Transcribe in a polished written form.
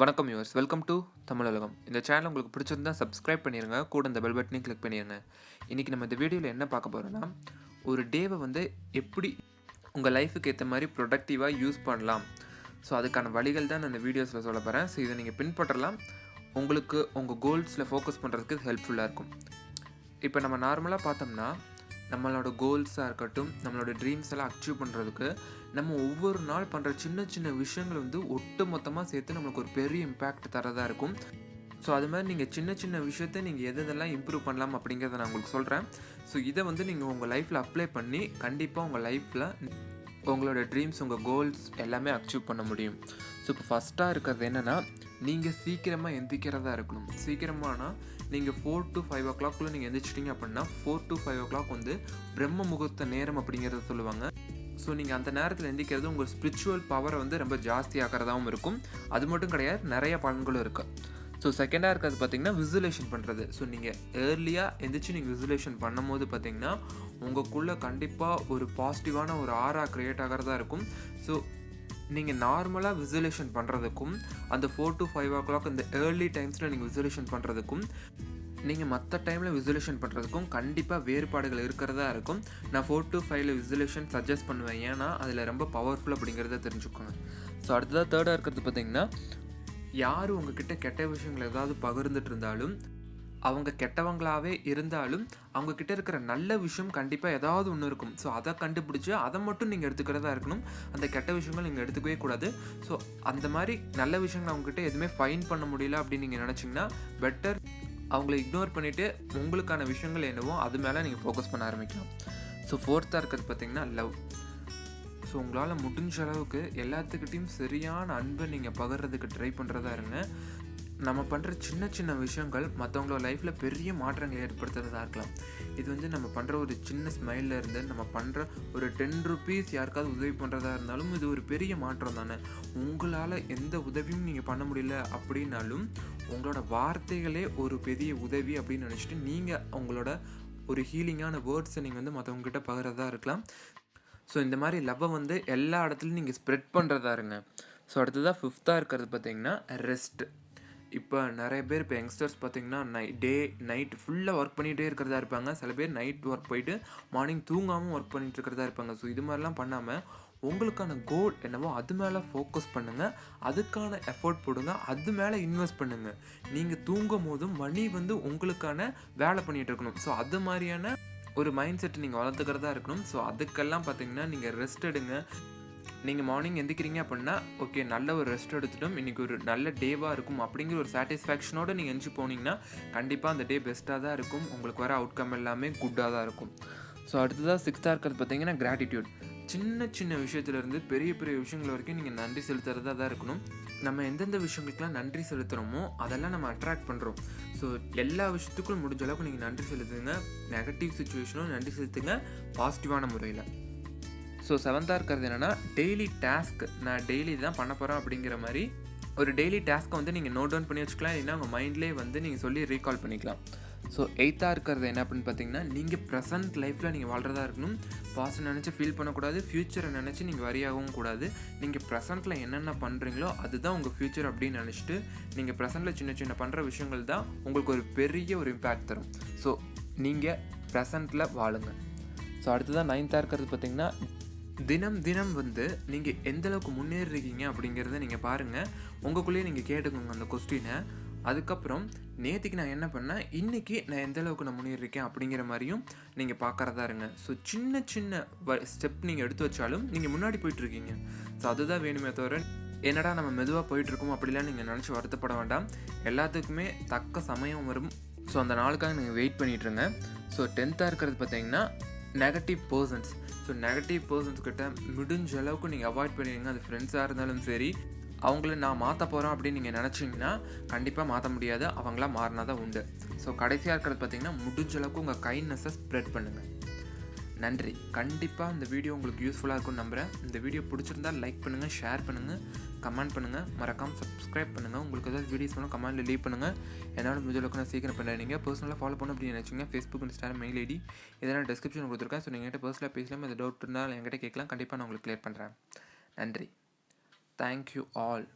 வணக்கம் viewers, welcome to Tamil உலகம். இந்த சேனல் உங்களுக்கு பிடிச்சிருந்தா சப்ஸ்கிரைப் பண்ணிடுங்க, கூட இந்த பெல் பட்டனையும் கிளிக் பண்ணிடுங்க. இன்றைக்கி நம்ம இந்த வீடியோவில் என்ன பார்க்க போகிறோன்னா, ஒரு டேவை எப்படி உங்கள் லைஃபுக்கு ஏற்ற மாதிரி ப்ரொடக்டிவாக யூஸ் பண்ணலாம். ஸோ அதுக்கான வழிகள் தான் நான் இந்த வீடியோஸில் சொல்ல போகிறேன். ஸோ இதை நீங்கள் பின்பற்றலாம். உங்களுக்கு உங்கள் கோல்ஸில் ஃபோக்கஸ் பண்ணுறதுக்கு ஹெல்ப்ஃபுல்லாக இருக்கும். இப்போ நம்ம நார்மலாக பார்த்தோம்னா, நம்மளோட கோல்ஸாக இருக்கட்டும், நம்மளோட ட்ரீம்ஸ் எல்லாம் அச்சீவ் பண்ணுறதுக்கு நம்ம ஒவ்வொரு நாள் பண்ணுற சின்ன சின்ன விஷயங்கள் ஒட்டு மொத்தமாக சேர்த்து நம்மளுக்கு ஒரு பெரிய இம்பேக்ட் தரதாக இருக்கும். ஸோ அது மாதிரி நீங்கள் சின்ன சின்ன விஷயத்தை நீங்கள் எதெல்லாம் இம்ப்ரூவ் பண்ணலாம் அப்படிங்கிறத நான் உங்களுக்கு சொல்கிறேன். ஸோ இதை நீங்கள் உங்கள் லைஃப்பில் அப்ளை பண்ணி கண்டிப்பாக உங்கள் லைஃப்பில் உங்களோட ட்ரீம்ஸ், உங்கள் கோல்ஸ் எல்லாமே அச்சீவ் பண்ண முடியும். ஸோ இப்போ ஃபஸ்ட்டாக இருக்கிறது என்னென்னா, நீங்கள் சீக்கிரமாக எந்திக்கிறதா இருக்கணும். சீக்கிரமானா நீங்கள் 4 to 5 o'clock நீங்கள் எந்திரிச்சிட்டிங்க அப்படின்னா 4 to 5 o'clock பிரம்ம முகூர்த்த நேரம் அப்படிங்கிறத சொல்லுவாங்க. ஸோ நீங்கள் அந்த நேரத்தில் எந்திக்கிறது உங்கள் ஸ்பிரிச்சுவல் பவரை ரொம்ப ஜாஸ்தியாகிறதாகவும் இருக்கும். அது மட்டும் கிடையாது, நிறைய பலன்களும் இருக்குது. ஸோ செகண்டாக இருக்கிறது பார்த்திங்கன்னா விசுவலேஷன் பண்ணுறது. ஸோ நீங்கள் ஏர்லியாக எந்திரிச்சு நீங்கள் விசுவலேஷன் பண்ணும் போது பார்த்திங்கன்னா உங்களுக்குள்ளே கண்டிப்பாக ஒரு பாசிட்டிவான ஒரு ஆரா க்ரியேட் ஆகிறதா இருக்கும். ஸோ நீங்கள் நார்மலாக விசுவலேஷன் பண்ணுறதுக்கும் அந்த 4 to 5 o'clock இந்த ஏர்லி டைம்ஸில் நீங்கள் விசுவலேஷன் பண்ணுறதுக்கும் நீங்கள் மற்ற டைமில் விசுவலேஷன் பண்ணுறதுக்கும் கண்டிப்பாக வேறுபாடுகள் இருக்கிறதா இருக்கும். நான் 4 to 5 விசுவலேஷன் சஜஸ்ட் பண்ணுவேன், ஏன்னா அதில் ரொம்ப பவர்ஃபுல் அப்படிங்கிறத தெரிஞ்சுக்கோங்க. ஸோ அடுத்ததாக தேர்டாக இருக்கிறது பார்த்திங்கன்னா, யார் உங்ககிட்ட கெட்ட விஷயங்கள் ஏதாவது பகிர்ந்துட்டு இருந்தாலும், அவங்க கெட்டவங்களாகவே இருந்தாலும் அவங்கக்கிட்ட இருக்கிற நல்ல விஷயம் கண்டிப்பாக ஏதாவது ஒன்று இருக்கும். ஸோ அதை கண்டுபிடிச்சி அதை மட்டும் நீங்கள் எடுத்துக்கிறதா இருக்கணும். அந்த கெட்ட விஷயங்கள் நீங்கள் எடுத்துக்கவே கூடாது. ஸோ அந்த மாதிரி நல்ல விஷயங்கள் அவங்ககிட்ட எதுவுமே ஃபைன் பண்ண முடியல அப்படின்னு நீங்கள் நினச்சிங்கன்னா பெட்டர் அவங்கள இக்னோர் பண்ணிவிட்டு உங்களுக்கான விஷயங்கள் என்னவோ அது மேலே நீங்கள் ஃபோக்கஸ் பண்ண ஆரம்பிக்கலாம். ஸோ ஃபோர்த்தாக இருக்கிறது பார்த்திங்கன்னா லவ். ஸோ உங்களால் முடிஞ்ச அளவுக்கு எல்லாத்துக்கிட்டையும் சரியான அன்பை நீங்கள் பகிர்றதுக்கு ட்ரை பண்ணுறதா இருங்க. நம்ம பண்ணுற சின்ன சின்ன விஷயங்கள் மற்றவங்களோட லைஃப்பில் பெரிய மாற்றங்களை ஏற்படுத்துகிறதா இருக்கலாம். இது நம்ம பண்ணுற ஒரு சின்ன ஸ்மைலில் இருந்து நம்ம பண்ணுற ஒரு 10 rupees யாருக்காவது உதவி பண்ணுறதா இருந்தாலும் இது ஒரு பெரிய மாற்றம் தானே. உங்களால் எந்த உதவியும் நீங்கள் பண்ண முடியல அப்படின்னாலும் உங்களோட வார்த்தைகளே ஒரு பெரிய உதவி அப்படின்னு நினச்சிட்டு நீங்கள் உங்களோட ஒரு ஹீலிங்கான வேர்ட்ஸை நீங்கள் மற்றவங்ககிட்ட பகிர்றதா இருக்கலாம். ஸோ இந்த மாதிரி லவ்வை எல்லா இடத்துலையும் நீங்கள் ஸ்ப்ரெட் பண்ணுறதா இருங்க. ஸோ அடுத்ததாக ஃபிஃப்த்தாக இருக்கிறது பார்த்திங்கன்னா ரெஸ்ட்டு. இப்போ நிறைய பேர் இப்போ யங்ஸ்டர்ஸ் பார்த்திங்கன்னா நைட் ஃபுல்லாக ஒர்க் பண்ணிகிட்டே இருக்கிறதா இருப்பாங்க. சில பேர் நைட் ஒர்க் போயிட்டு மார்னிங் தூங்காமல் ஒர்க் பண்ணிகிட்டு இருக்கிறதா இருப்பாங்க. ஸோ இது மாதிரிலாம் பண்ணாமல் உங்களுக்கான கோல் என்னவோ அது மேலே ஃபோக்கஸ் பண்ணுங்கள், அதுக்கான எஃபோர்ட் போடுங்க, அது மேலே இன்வெஸ்ட் பண்ணுங்கள். நீங்கள் தூங்கும் போதும் மணி உங்களுக்கான வேலை பண்ணிகிட்டு இருக்கணும். ஸோ அது மாதிரியான ஒரு மைண்ட் செட் நீங்கள் வளர்த்துக்கிறதா இருக்கணும். ஸோ அதுக்கெல்லாம் பார்த்திங்கன்னா நீங்கள் ரெஸ்ட் எடுங்க. நீங்கள் மார்னிங் எந்திக்கிறீங்க அப்படின்னா ஓகே, நல்ல ஒரு ரெஸ்ட் எடுத்துட்டோம், இன்றைக்கி ஒரு நல்ல டேவாக இருக்கும் அப்படிங்கிற ஒரு சாட்டிஸ்ஃபேக்ஷனோடு நீங்கள் எந்திச்சு போனீங்கன்னா கண்டிப்பாக அந்த டே பெஸ்ட்டாக தான் இருக்கும். உங்களுக்கு வர அவுட்கம் எல்லாமே குட்டாக தான் இருக்கும். ஸோ அடுத்ததாக சிக்ஸ்த்தாக இருக்கிறது பார்த்திங்கன்னா கிராட்டிடியூட். சின்ன சின்ன விஷயத்துலேருந்து பெரிய பெரிய விஷயங்கள் வரைக்கும் நீங்கள் நன்றி செலுத்துறதா தான் இருக்கணும். நம்ம எந்தெந்த விஷயங்களுக்கெல்லாம் நன்றி செலுத்துகிறோமோ அதெல்லாம் நம்ம அட்ராக்ட் பண்ணுறோம். ஸோ எல்லா விஷயத்துக்கும் முடிஞ்ச அளவுக்கு நீங்கள் நன்றி செலுத்துங்க. நெகட்டிவ் சுச்சுவேஷனும் நன்றி செலுத்துங்க பாசிட்டிவான முறையில். ஸோ செவன்த்தாக இருக்கிறது என்னென்னா டெய்லி டாஸ்க். நான் டெய்லி தான் பண்ண போகிறேன் அப்படிங்கிற மாதிரி ஒரு டெய்லி டாஸ்க்கை நீங்கள் நோட் டவுன் பண்ணி வச்சுக்கலாம். இல்லைன்னா உங்கள் மைண்ட்லேயே நீங்கள் சொல்லி ரீகால் பண்ணிக்கலாம். ஸோ எயித்தாக இருக்கிறது என்ன அப்படின்னு பார்த்தீங்கன்னா, நீங்கள் ப்ரெசன்ட் லைஃப்பில் நீங்கள் வாழ்கிறதா இருக்கணும். பாஸ்ட் நினச்சி ஃபீல் பண்ணக்கூடாது, ஃப்யூச்சரை நினச்சி நீங்கள் வரியாகவும் கூடாது. நீங்கள் ப்ரெசென்ட்டில் என்னென்ன பண்ணுறீங்களோ அதுதான் உங்கள் ஃப்யூச்சர் அப்படின்னு நினச்சிட்டு நீங்கள் ப்ரெசென்ட்டில் சின்ன சின்ன பண்ணுற விஷயங்கள் தான் உங்களுக்கு ஒரு பெரிய ஒரு இம்பேக்ட் தரும். ஸோ நீங்கள் ப்ரெசென்ட்டில் வாழுங்க. ஸோ அடுத்ததான் 9th இருக்கிறது பார்த்திங்கன்னா, தினம் தினம் நீங்கள் எந்தளவுக்கு முன்னேறிருக்கீங்க அப்படிங்கிறத நீங்கள் பாருங்கள். உங்களுக்குள்ளேயே நீங்கள் கேட்டுக்கோங்க அந்த கொஸ்டினை. அதுக்கப்புறம் நேற்றுக்கு நான் என்ன பண்ணேன், இன்றைக்கி நான் எந்தளவுக்கு நான் முன்னேறிருக்கேன் அப்படிங்கிற மாதிரியும் நீங்கள் பார்க்குறதா இருங்க. ஸோ சின்ன சின்ன ஸ்டெப் நீங்கள் எடுத்து வச்சாலும் நீங்கள் முன்னாடி போயிட்டுருக்கீங்க. ஸோ அதுதான் வேணுமே தவிர என்னடா நம்ம மெதுவாக போயிட்டுருக்கோம் அப்படிலாம் நீங்கள் நினச்சி வருத்தப்பட வேண்டாம். எல்லாத்துக்குமே தக்க சமயம் வரும். ஸோ அந்த நாளுக்காக நீங்கள் வெயிட் பண்ணிகிட்ருங்க. ஸோ 10th இருக்கிறது பார்த்தீங்கன்னா நெகட்டிவ் பர்சன்ஸ். ஸோ நெகட்டிவ் பர்சன்ஸ்கிட்ட முடிஞ்ச அளவுக்கு நீங்கள் அவாய்ட் பண்ணிடுங்க. அது ஃப்ரெண்ட்ஸாக இருந்தாலும் சரி. அவங்கள நான் மாற்ற போகிறேன் அப்படின்னு நீங்கள் நினச்சிங்கன்னா கண்டிப்பாக மாற்ற முடியாது, அவங்களாம் மாறினா தான் உண்டு. ஸோ கடைசியாக இருக்கிறது பார்த்திங்கன்னா முடிஞ்ச அளவுக்கு உங்கள் கைண்ட்னஸை ஸ்ப்ரெட் பண்ணுங்கள். நன்றி. கண்டிப்பாக இந்த வீடியோ உங்களுக்கு யூஸ்ஃபுல்லாக இருக்கும்னு நம்புகிறேன். இந்த வீடியோ பிடிச்சிருந்தால் லைக் பண்ணுங்கள், ஷேர் பண்ணுங்கள், கமெண்ட் பண்ணுங்கள், மறக்காமல் சப்ஸ்கிரைப் பண்ணுங்கள். உங்களுக்கு ஏதாவது வீடியோஸ் வேணும் கமெண்ட்டில் லீவ் பண்ணுங்கள். என்னால் முடிஞ்ச அளவுக்கு நான் சீக்கிரம் பண்ணுறேன். நீங்கள் பர்சனலாக ஃபாலோ பண்ணணும் அப்படின்னு நினச்சிங்க ஃபேஸ்புக், இன்ஸ்டாகிராம், மெயில் ஐடி இதெல்லாம் டிஸ்கிரிப்ஷன் கொடுத்துருக்கேன். ஸோ நீங்கள் என்கிட்ட பர்சனலாக பேசலாம். எதாவது டவுட் இருந்தால் என்கிட்ட கேட்கலாம். கண்டிப்பாக நான் உங்களுக்கு கிளியர் பண்ணுறேன். நன்றி. Thank you all.